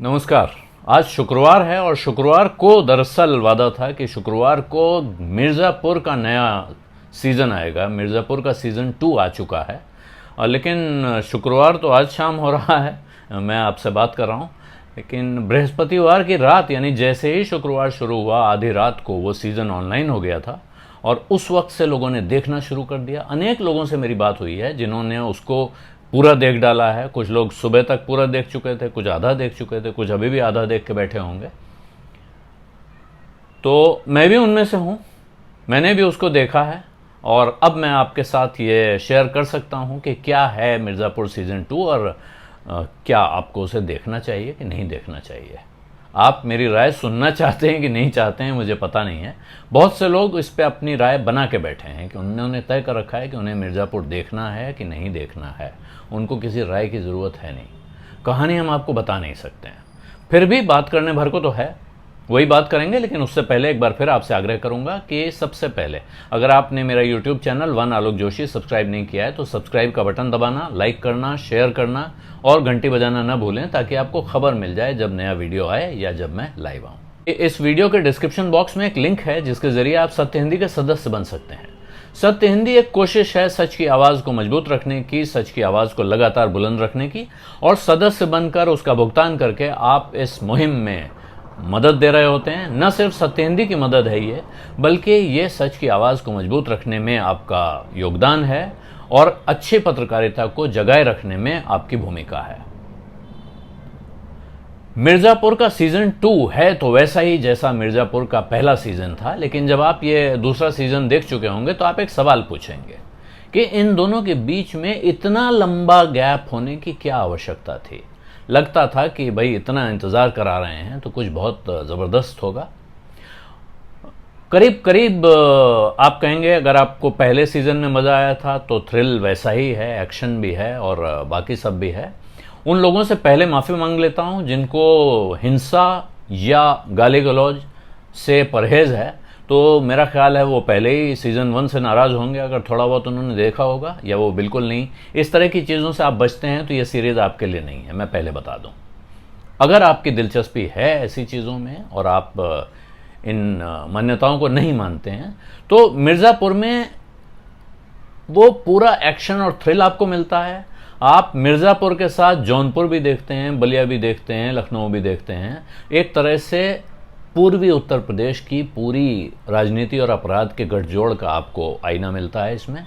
नमस्कार। आज शुक्रवार है और शुक्रवार को दरअसल वादा था कि शुक्रवार को मिर्ज़ापुर का नया सीज़न आएगा। मिर्ज़ापुर का सीज़न 2 आ चुका है लेकिन शुक्रवार तो आज शाम हो रहा है, मैं आपसे बात कर रहा हूँ। लेकिन बृहस्पतिवार की रात यानी जैसे ही शुक्रवार शुरू हुआ आधी रात को वो सीज़न ऑनलाइन हो गया था और उस वक्त से लोगों ने देखना शुरू कर दिया। अनेक लोगों से मेरी बात हुई है जिन्होंने उसको पूरा देख डाला है। कुछ लोग सुबह तक पूरा देख चुके थे, कुछ आधा देख चुके थे, कुछ अभी भी आधा देख के बैठे होंगे। तो मैं भी उनमें से हूँ, मैंने भी उसको देखा है और अब मैं आपके साथ ये शेयर कर सकता हूँ कि क्या है मिर्ज़ापुर सीज़न 2 और क्या आपको उसे देखना चाहिए कि नहीं देखना चाहिए। आप मेरी राय सुनना चाहते हैं कि नहीं चाहते हैं मुझे पता नहीं है। बहुत से लोग इस पे अपनी राय बना के बैठे हैं कि उन्होंने तय कर रखा है कि उन्हें मिर्ज़ापुर देखना है कि नहीं देखना है। उनको किसी राय की ज़रूरत है नहीं। कहानी हम आपको बता नहीं सकते हैं, फिर भी बात करने भर को तो है, वही बात करेंगे। लेकिन उससे पहले एक बार फिर आपसे आग्रह करूंगा कि सबसे पहले अगर आपने मेरा यूट्यूब चैनल वन आलोक जोशी सब्सक्राइब नहीं किया है तो सब्सक्राइब का बटन दबाना, लाइक करना, शेयर करना और घंटी बजाना ना भूलें ताकि आपको खबर मिल जाए जब नया वीडियो आए या जब मैं लाइव आऊँ। इस वीडियो के डिस्क्रिप्शन बॉक्स में एक लिंक है जिसके जरिए आप सत्य हिंदी के सदस्य बन सकते हैं। सत्य हिंदी एक कोशिश है सच की आवाज़ को मजबूत रखने की, सच की आवाज़ को लगातार बुलंद रखने की, और सदस्य बनकर उसका भुगतान करके आप इस मुहिम में मदद दे रहे होते हैं। न सिर्फ सत्य हिंदी की मदद है ये, बल्कि ये सच की आवाज़ को मजबूत रखने में आपका योगदान है और अच्छी पत्रकारिता को जगाए रखने में आपकी भूमिका है। मिर्ज़ापुर का सीज़न 2 है तो वैसा ही जैसा मिर्ज़ापुर का पहला सीज़न था, लेकिन जब आप ये दूसरा सीज़न देख चुके होंगे तो आप एक सवाल पूछेंगे कि इन दोनों के बीच में इतना लंबा गैप होने की क्या आवश्यकता थी। लगता था कि भाई इतना इंतज़ार करा रहे हैं तो कुछ बहुत ज़बरदस्त होगा। करीब करीब आप कहेंगे अगर आपको पहले सीज़न में मज़ा आया था तो थ्रिल वैसा ही है, एक्शन भी है और बाकी सब भी है। उन लोगों से पहले माफ़ी मांग लेता हूं जिनको हिंसा या गाली गलौज से परहेज़ है, तो मेरा ख्याल है वो पहले ही सीज़न 1 से नाराज़ होंगे अगर थोड़ा बहुत उन्होंने देखा होगा, या वो बिल्कुल नहीं। इस तरह की चीज़ों से आप बचते हैं तो ये सीरीज़ आपके लिए नहीं है, मैं पहले बता दूं। अगर आपकी दिलचस्पी है ऐसी चीज़ों में और आप इन मान्यताओं को नहीं मानते हैं तो मिर्ज़ापुर में वो पूरा एक्शन और थ्रिल आपको मिलता है। आप मिर्ज़ापुर के साथ जौनपुर भी देखते हैं, बलिया भी देखते हैं, लखनऊ भी देखते हैं। एक तरह से पूर्वी उत्तर प्रदेश की पूरी राजनीति और अपराध के गठजोड़ का आपको आईना मिलता है इसमें।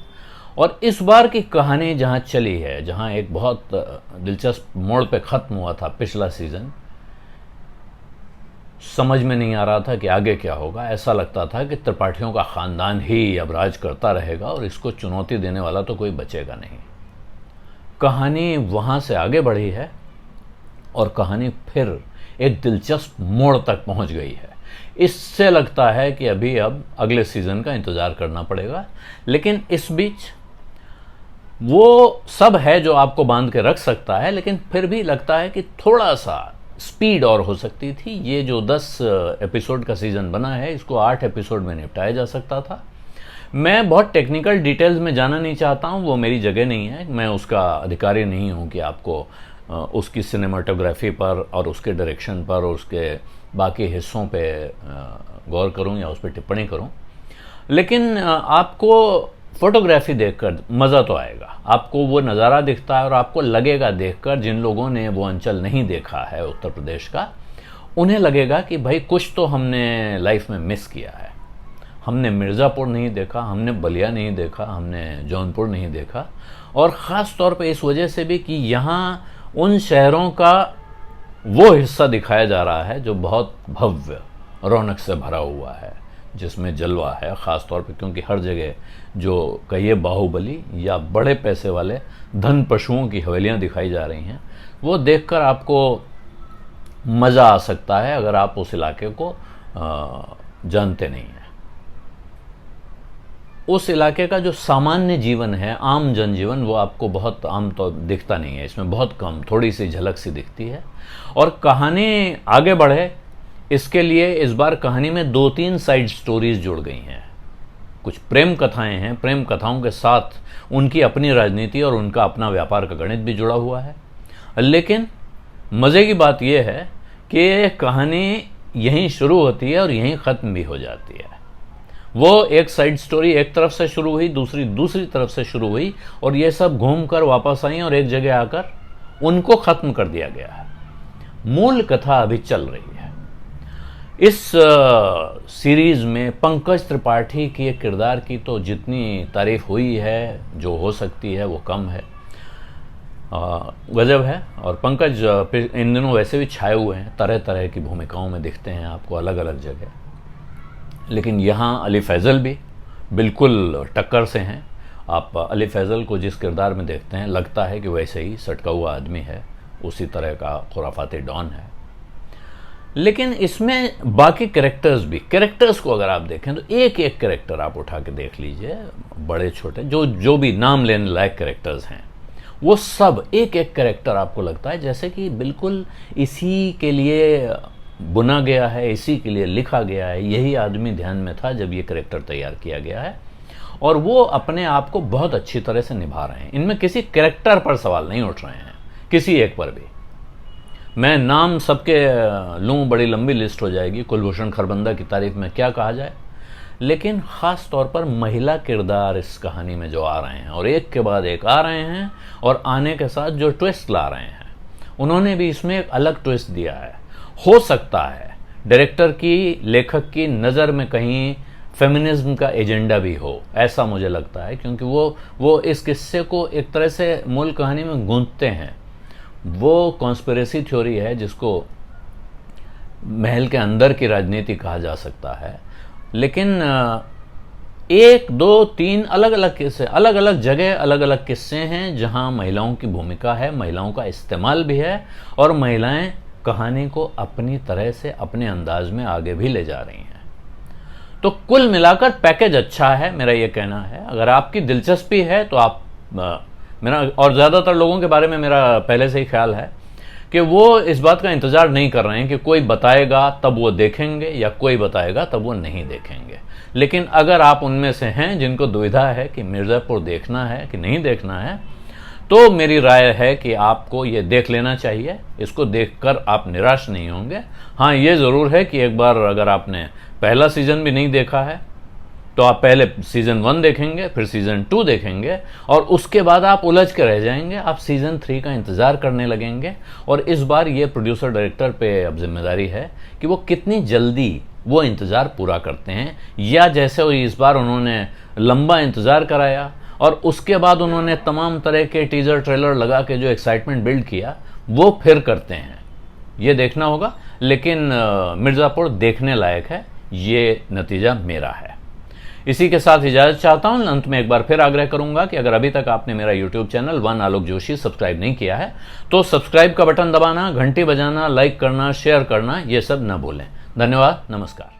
और इस बार की कहानी जहां चली है, जहां एक बहुत दिलचस्प मोड़ पे ख़त्म हुआ था पिछला सीज़न, समझ में नहीं आ रहा था कि आगे क्या होगा। ऐसा लगता था कि त्रिपाठियों का ख़ानदान ही अब राज करता रहेगा और इसको चुनौती देने वाला तो कोई बचेगा नहीं। कहानी वहाँ से आगे बढ़ी है और कहानी फिर एक दिलचस्प मोड़ तक पहुँच गई है। इससे लगता है कि अब अगले सीज़न का इंतज़ार करना पड़ेगा। लेकिन इस बीच वो सब है जो आपको बांध के रख सकता है, लेकिन फिर भी लगता है कि थोड़ा सा स्पीड और हो सकती थी। ये जो 10 एपिसोड का सीज़न बना है इसको 8 एपिसोड में निपटाया जा सकता था। मैं बहुत टेक्निकल डिटेल्स में जाना नहीं चाहता हूँ, वो मेरी जगह नहीं है। मैं उसका अधिकारी नहीं हूँ कि आपको उसकी सिनेमाटोग्राफी पर और उसके डायरेक्शन पर और उसके बाकी हिस्सों पे गौर करूँ या उस पर टिप्पणी करूँ। लेकिन आपको फोटोग्राफी देखकर मज़ा तो आएगा। आपको वो नज़ारा दिखता है और आपको लगेगा देखकर, जिन लोगों ने वो अंचल नहीं देखा है उत्तर प्रदेश का, उन्हें लगेगा कि भाई कुछ तो हमने लाइफ में मिस किया है। हमने मिर्ज़ापुर नहीं देखा, हमने बलिया नहीं देखा, हमने जौनपुर नहीं देखा। और ख़ास तौर पे इस वजह से भी कि यहाँ उन शहरों का वो हिस्सा दिखाया जा रहा है जो बहुत भव्य रौनक से भरा हुआ है, जिसमें जलवा है। ख़ास तौर पे क्योंकि हर जगह जो कहिए बाहुबली या बड़े पैसे वाले धन पशुओं की हवेलियाँ दिखाई जा रही हैं, वो देखकर आपको मज़ा आ सकता है अगर आप उस इलाके को जानते नहीं हैं। उस इलाके का जो सामान्य जीवन है, आम जनजीवन, वो आपको बहुत आम तो दिखता नहीं है। इसमें बहुत कम, थोड़ी सी झलक सी दिखती है। और कहानी आगे बढ़े इसके लिए इस बार कहानी में 2-3 साइड स्टोरीज जुड़ गई हैं। कुछ प्रेम कथाएं हैं, प्रेम कथाओं के साथ उनकी अपनी राजनीति और उनका अपना व्यापार का गणित भी जुड़ा हुआ है। लेकिन मज़े की बात यह है कि कहानी यहीं शुरू होती है और यहीं ख़त्म भी हो जाती है। वो एक साइड स्टोरी एक तरफ से शुरू हुई, दूसरी तरफ से शुरू हुई, और ये सब घूम कर वापस आई और एक जगह आकर उनको ख़त्म कर दिया गया है। मूल कथा अभी चल रही है। इस सीरीज़ में पंकज त्रिपाठी के किरदार की तो जितनी तारीफ हुई है, जो हो सकती है वो कम है, गजब है। और पंकज इन दिनों वैसे भी छाए हुए हैं, तरह तरह की भूमिकाओं में दिखते हैं आपको अलग अलग जगह। लेकिन यहाँ अली फैज़ल भी बिल्कुल टक्कर से हैं। आप अली फैज़ल को जिस किरदार में देखते हैं लगता है कि वैसे ही सटका हुआ आदमी है, उसी तरह का खुराफाती डॉन है। लेकिन इसमें बाकी कैरेक्टर्स को अगर आप देखें तो एक एक कैरेक्टर आप उठा के देख लीजिए, बड़े छोटे जो भी नाम लेने लायक कैरेक्टर्स हैं, वो सब एक एक कैरेक्टर आपको लगता है जैसे कि बिल्कुल इसी के लिए बुना गया है, इसी के लिए लिखा गया है, यही आदमी ध्यान में था जब ये कैरेक्टर तैयार किया गया है, और वो अपने आप को बहुत अच्छी तरह से निभा रहे हैं। इनमें किसी कैरेक्टर पर सवाल नहीं उठ रहे हैं, किसी एक पर भी। मैं नाम सबके लूँ, बड़ी लंबी लिस्ट हो जाएगी, कुलभूषण खरबंदा की तारीफ में क्या कहा जाए, लेकिन ख़ास तौर पर महिला किरदार इस कहानी में जो आ रहे हैं और एक के बाद एक आ रहे हैं, और आने के साथ जो ट्विस्ट ला रहे हैं, उन्होंने भी इसमें एक अलग ट्विस्ट दिया है। हो सकता है डायरेक्टर की, लेखक की नज़र में कहीं फेमिनिज्म का एजेंडा भी हो, ऐसा मुझे लगता है, क्योंकि वो इस किस्से को एक तरह से मूल कहानी में गूंथते हैं। वो कॉन्स्पिरेसी थ्योरी है जिसको महल के अंदर की राजनीति कहा जा सकता है, लेकिन एक दो तीन अलग अलग किस्से, अलग अलग जगह अलग अलग किस्से हैं जहां महिलाओं की भूमिका है, महिलाओं का इस्तेमाल भी है, और महिलाएं कहानी को अपनी तरह से अपने अंदाज में आगे भी ले जा रही हैं। तो कुल मिलाकर पैकेज अच्छा है, मेरा ये कहना है। अगर आपकी दिलचस्पी है तो आप मेरा, और ज़्यादातर लोगों के बारे में मेरा पहले से ही ख्याल है कि वो इस बात का इंतज़ार नहीं कर रहे हैं कि कोई बताएगा तब वो देखेंगे या कोई बताएगा तब वो नहीं देखेंगे। लेकिन अगर आप उनमें से हैं जिनको दुविधा है कि मिर्ज़ापुर देखना है कि नहीं देखना है, तो मेरी राय है कि आपको ये देख लेना चाहिए। इसको देखकर आप निराश नहीं होंगे। हाँ, ये ज़रूर है कि एक बार अगर आपने पहला सीज़न भी नहीं देखा है तो आप पहले सीज़न 1 देखेंगे, फिर सीज़न 2 देखेंगे, और उसके बाद आप उलझ के रह जाएंगे। आप सीज़न 3 का इंतज़ार करने लगेंगे। और इस बार ये प्रोड्यूसर डायरेक्टर पे अब जिम्मेदारी है कि वो कितनी जल्दी वो इंतज़ार पूरा करते हैं, या जैसे इस बार उन्होंने लंबा इंतज़ार कराया और उसके बाद उन्होंने तमाम तरह के टीज़र ट्रेलर लगा के जो एक्साइटमेंट बिल्ड किया, वो फिर करते हैं। ये देखना होगा। लेकिन मिर्ज़ापुर देखने लायक है, ये नतीजा मेरा है। इसी के साथ इजाज़त चाहता हूँ। अंत में एक बार फिर आग्रह करूंगा कि अगर अभी तक आपने मेरा YouTube चैनल वन आलोक जोशी सब्सक्राइब नहीं किया है तो सब्सक्राइब का बटन दबाना, घंटी बजाना, लाइक करना, शेयर करना, ये सब न भूलें। धन्यवाद, नमस्कार।